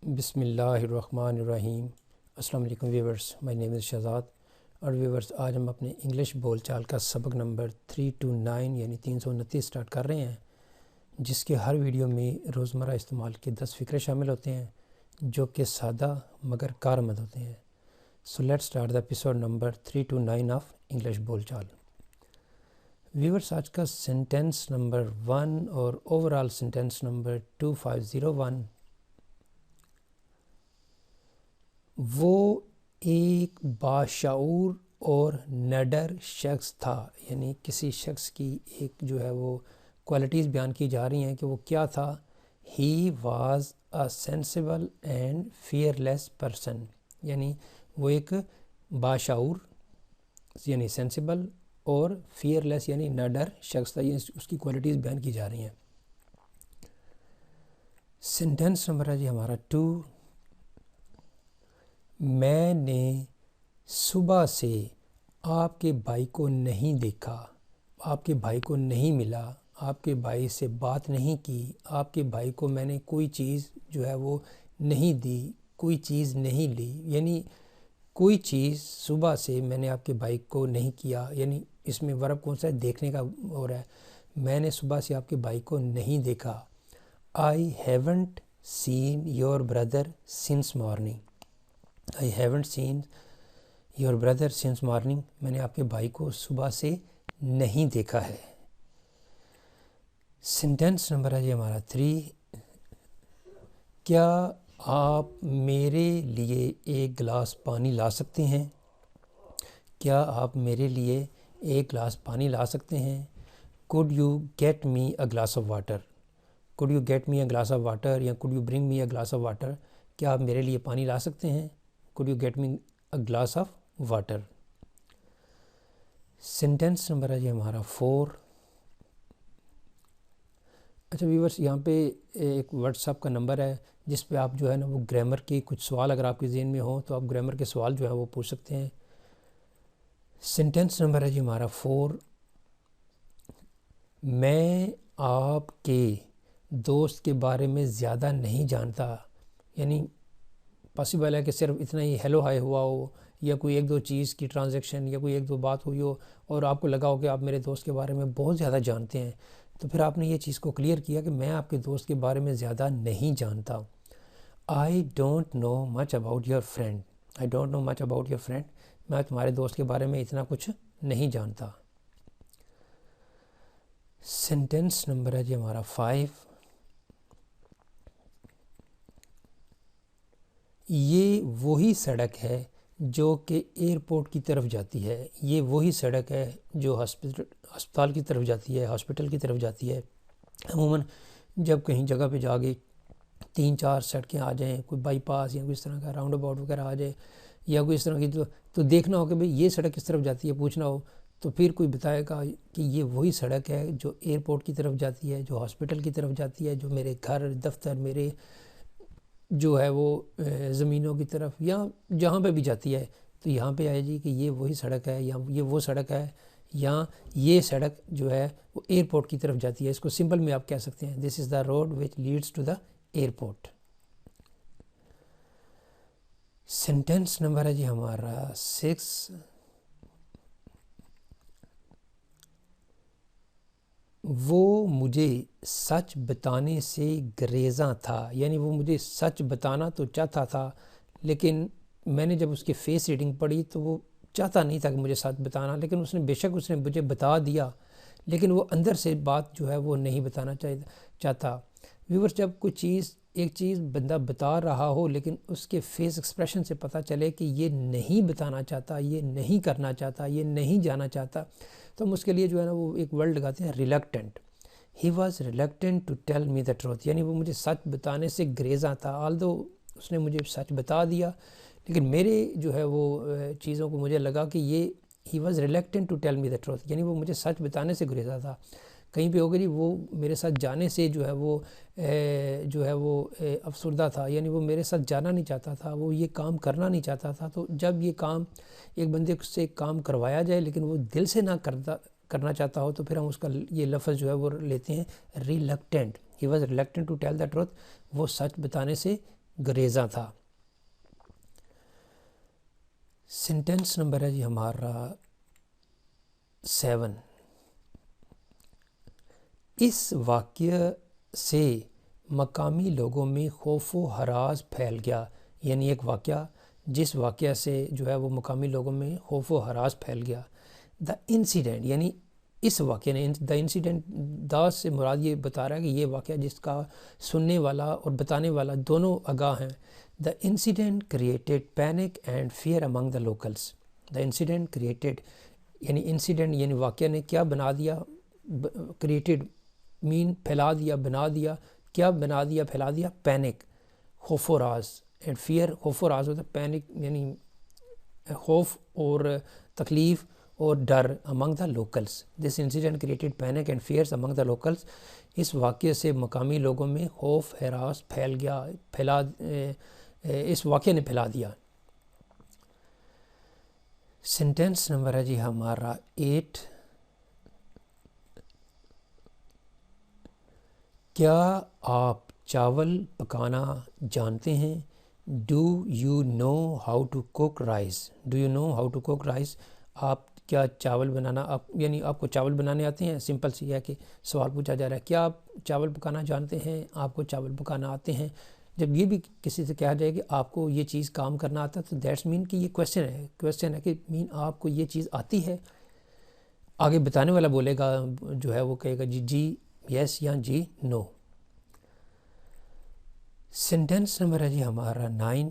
بسم اللہ الرحمن الرحیم۔ السلام علیکم ویورز، مائی نیم از شہزاد اور ویورز آج ہم اپنے انگلش بول چال کا سبق نمبر 329 یعنی 329 سٹارٹ کر رہے ہیں، جس کے ہر ویڈیو میں روزمرہ استعمال کے 10 فقرے شامل ہوتے ہیں جو کہ سادہ مگر کارآمد ہوتے ہیں۔ So let start the episode number 329 of English بول چال۔ ویورز آج کا سینٹینس نمبر 1 اور اوورال سینٹینس نمبر 2501، وہ ایک باشعور اور نڈر شخص تھا، یعنی کسی شخص کی ایک جو ہے وہ کوالٹیز بیان کی جا رہی ہیں کہ وہ کیا تھا۔ He was a sensible and fearless person, یعنی وہ ایک باشعور یعنی سینسیبل اور فیئرلیس یعنی نڈر شخص تھا، یہ اس کی کوالٹیز بیان کی جا رہی ہیں۔ سینٹینس نمبر ہے جی ہمارا 2، میں نے صبح سے آپ کے بھائی کو نہیں دیکھا، آپ کے بھائی کو نہیں ملا، آپ کے بھائی سے بات نہیں کی، آپ کے بھائی کو میں نے کوئی چیز جو ہے وہ نہیں دی، کوئی چیز نہیں لی، یعنی کوئی چیز صبح سے میں نے آپ کے بھائی کو نہیں کیا، یعنی اس میں ورب کون سا ہے؟ دیکھنے کا ہو رہا ہے۔ میں نے صبح سے آپ کے بھائی کو نہیں دیکھا۔ I haven't seen your brother since morning. I haven't seen your brother since morning. میں نے آپ کے بھائی کو صبح سے نہیں دیکھا ہے۔ سینٹینس نمبر ہے جی ہمارا 3، کیا آپ میرے لیے ایک گلاس پانی لا سکتے ہیں؟ کیا آپ میرے لیے ایک گلاس پانی لا سکتے ہیں؟ Could you get me a glass of water? Could you get me a glass of water یا could you bring me a glass of water؟ کیا آپ میرے لیے پانی لا سکتے ہیں؟ Could you get me a glass of water؟ Sentence number ہے جی ہمارا 4۔ اچھا ویورس، یہاں پہ ایک واٹس ایپ کا نمبر ہے جس پہ آپ جو ہے نا وہ گرامر کے کچھ سوال اگر آپ کے ذہن میں ہوں تو آپ گرامر کے سوال جو ہے وہ پوچھ سکتے ہیں۔ سینٹینس نمبر ہے جی ہمارا 4، میں آپ کے دوست کے بارے میں زیادہ نہیں جانتا، یعنی پاسبل ہے کہ صرف اتنا ہی ہیلو ہائے ہوا ہو یا کوئی ایک دو چیز کی ٹرانزیکشن یا کوئی ایک دو بات ہوئی ہو اور آپ کو لگا ہو کہ آپ میرے دوست کے بارے میں بہت زیادہ جانتے ہیں، تو پھر آپ نے یہ چیز کو کلیئر کیا کہ میں آپ کے دوست کے بارے میں زیادہ نہیں جانتا۔ I don't know much about your friend. I don't know much about your friend. میں تمہارے دوست کے بارے میں اتنا کچھ نہیں جانتا۔ سینٹینس نمبر ہے جی ہمارا 5، یہ وہی سڑک ہے جو کہ ایئرپورٹ کی طرف جاتی ہے، یہ وہی سڑک ہے جو ہسپتال کی طرف جاتی ہے، ہاسپٹل کی طرف جاتی ہے۔ عموماً جب کہیں جگہ پہ جا کے 3-4 سڑکیں آ جائیں، کوئی بائی پاس یا کوئی اس طرح کا راؤنڈ اباؤٹ وغیرہ آ جائے یا کوئی اس طرح کی تو دیکھنا ہو کہ بھئی یہ سڑک کس طرف جاتی ہے، پوچھنا ہو تو پھر کوئی بتائے گا کہ یہ وہی سڑک ہے جو ایئرپورٹ کی طرف جاتی ہے، جو ہاسپٹل کی طرف جاتی ہے، جو میرے گھر دفتر میرے جو ہے وہ زمینوں کی طرف یا جہاں پہ بھی جاتی ہے، تو یہاں پہ آئے جی کہ یہ وہی سڑک ہے یا یہ وہ سڑک ہے یا یہ سڑک جو ہے وہ ایئرپورٹ کی طرف جاتی ہے۔ اس کو سمپل میں آپ کہہ سکتے ہیں this is the road which leads to the airport. Sentence number ہے جی ہمارا 6، وہ مجھے سچ بتانے سے گریزاں تھا، یعنی وہ مجھے سچ بتانا تو چاہتا تھا لیکن میں نے جب اس کی فیس ریڈنگ پڑھی تو وہ چاہتا نہیں تھا کہ مجھے سچ بتانا، لیکن اس نے مجھے بتا دیا، لیکن وہ اندر سے بات جو ہے وہ نہیں بتانا چاہتا۔ ویورز، جب کوئی ایک چیز بندہ بتا رہا ہو لیکن اس کے فیس ایکسپریشن سے پتہ چلے کہ یہ نہیں بتانا چاہتا، یہ نہیں کرنا چاہتا، یہ نہیں جانا چاہتا، تو ہم اس کے لیے جو ہے نا وہ ایک ورڈ لگاتے ہیں reluctant. He was reluctant to tell me the truth, یعنی وہ مجھے سچ بتانے سے گریزاں تھا، آلدو اس نے مجھے سچ بتا دیا لیکن میرے جو ہے وہ چیزوں کو مجھے لگا کہ یہ he was reluctant to tell me the truth, یعنی وہ مجھے سچ بتانے سے گریزاں تھا۔ کہیں پہ ہوگا جی وہ میرے ساتھ جانے سے جو ہے وہ افسردہ تھا، یعنی وہ میرے ساتھ جانا نہیں چاہتا تھا، وہ یہ کام کرنا نہیں چاہتا تھا۔ تو جب یہ کام ایک بندے سے کام کروایا جائے لیکن وہ دل سے نہ کرنا چاہتا ہو تو پھر ہم اس کا یہ لفظ جو ہے وہ لیتے ہیں reluctant. He was reluctant to tell the truth, وہ سچ بتانے سے گریزاں تھا۔ سینٹینس نمبر ہے جی ہمارا 7۔ اس واقعہ سے مقامی لوگوں میں خوف و ہراس پھیل گیا، یعنی ایک واقعہ جس واقعہ سے جو ہے وہ مقامی لوگوں میں خوف و ہراس پھیل گیا۔ دا انسیڈنٹ یعنی اس واقعے نے، دا انسیڈنٹ دا سے مراد یہ بتا رہا ہے کہ یہ واقعہ جس کا سننے والا اور بتانے والا دونوں آگاہ ہیں۔ The incident created panic and fear among the locals. The incident created یعنی انسیڈنٹ یعنی واقعہ نے کیا بنا دیا، کریٹڈ مین پھیلا دیا، بنا دیا، کیا بنا دیا، پھیلا دیا، پینک خوف و راز، اینڈ فیئر خوف و راز ہوتا ہے، پینک یعنی خوف اور تکلیف اور ڈر among the locals. This incident created panic and fears among the locals. اس واقعے سے مقامی لوگوں میں خوف ہراس پھیل گیا، اس واقعے نے پھیلا دیا۔ سینٹینس نمبر ہے جی ہمارا 8۔ کیا آپ چاول پکانا جانتے ہیں؟ Do you know how to cook rice? Do you know how to cook rice? آپ کیا چاول بنانا یعنی آپ کو چاول بنانے آتے ہیں؟ سمپل سی ہے کہ سوال پوچھا جا رہا ہے کیا آپ چاول پکانا جانتے ہیں، آپ کو چاول پکانا آتے ہیں۔ جب یہ بھی کسی سے کہا جائے کہ آپ کو یہ چیز کام کرنا آتا ہے تو دیٹس مین کہ یہ کویسچن ہے کہ مین آپ کو یہ چیز آتی ہے۔ آگے بتانے والا بولے گا جو ہے وہ کہے گا جی یس یا جی نو۔ سینٹینس نمبر ہے جی ہمارا 9۔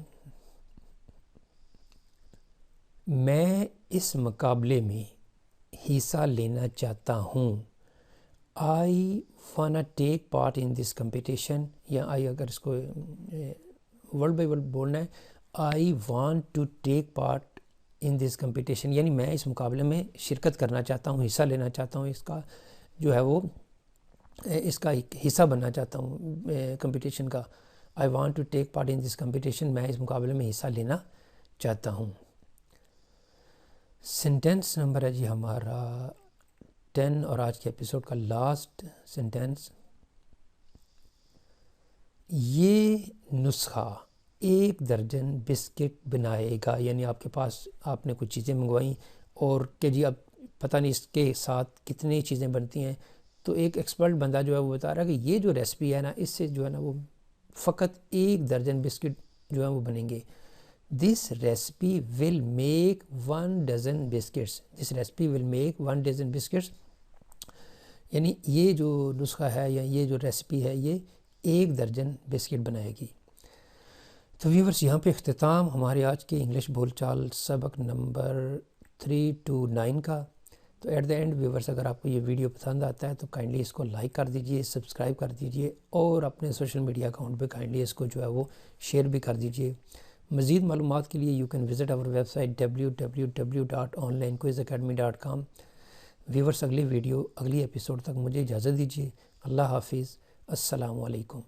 میں اس مقابلے میں حصہ لینا چاہتا ہوں۔ آئی wanna take part in this competition, یا آئی اگر اس کو ورڈ بائی ورڈ بولنا ہے، I want to take part in this competition, یعنی میں اس مقابلے میں شرکت کرنا چاہتا ہوں، حصہ لینا چاہتا ہوں، اس کا جو ہے وہ اس کا ایک حصہ بننا چاہتا ہوں کمپٹیشن کا۔ I want to take part in this competition, میں اس مقابلے میں حصہ لینا چاہتا ہوں۔ سینٹینس نمبر ہے جی ہمارا 10 اور آج کے ایپیسوڈ کا لاسٹ سینٹینس۔ یہ نسخہ 1 درجن بسکٹ بنائے گا، یعنی آپ کے پاس آپ نے کچھ چیزیں منگوائیں اور کہ جی اب پتہ نہیں اس کے ساتھ کتنی چیزیں بنتی ہیں، تو ایک ایکسپرٹ بندہ جو ہے وہ بتا رہا ہے کہ یہ جو ریسپی ہے نا، اس سے جو ہے نا وہ فقط 1 درجن بسکٹ جو ہیں وہ بنیں گے۔ This recipe will make 1 dozen biscuits. This recipe will make 1 dozen biscuits, یعنی یہ جو نسخہ ہے یا یہ جو ریسپی ہے یہ 1 درجن بسکٹ بنائے گی۔ تو ویورز یہاں پہ اختتام ہمارے آج کے انگلش بول چال سبق نمبر 3 to 9 کا۔ تو ایٹ دا اینڈ ویورز اگر آپ کو یہ ویڈیو پسند آتا ہے تو کائنڈلی اس کو لائک کر دیجئے، سبسکرائب کر دیجئے اور اپنے سوشل میڈیا اکاؤنٹ پہ کائنڈلی اس کو جو ہے وہ شیئر بھی کر دیجئے۔ مزید معلومات کے لیے you can visit our website www.onlinequizacademy.com۔ Viewers اگلی ایپیسوڈ تک مجھے اجازت دیجیے۔ اللہ حافظ، السلام علیکم۔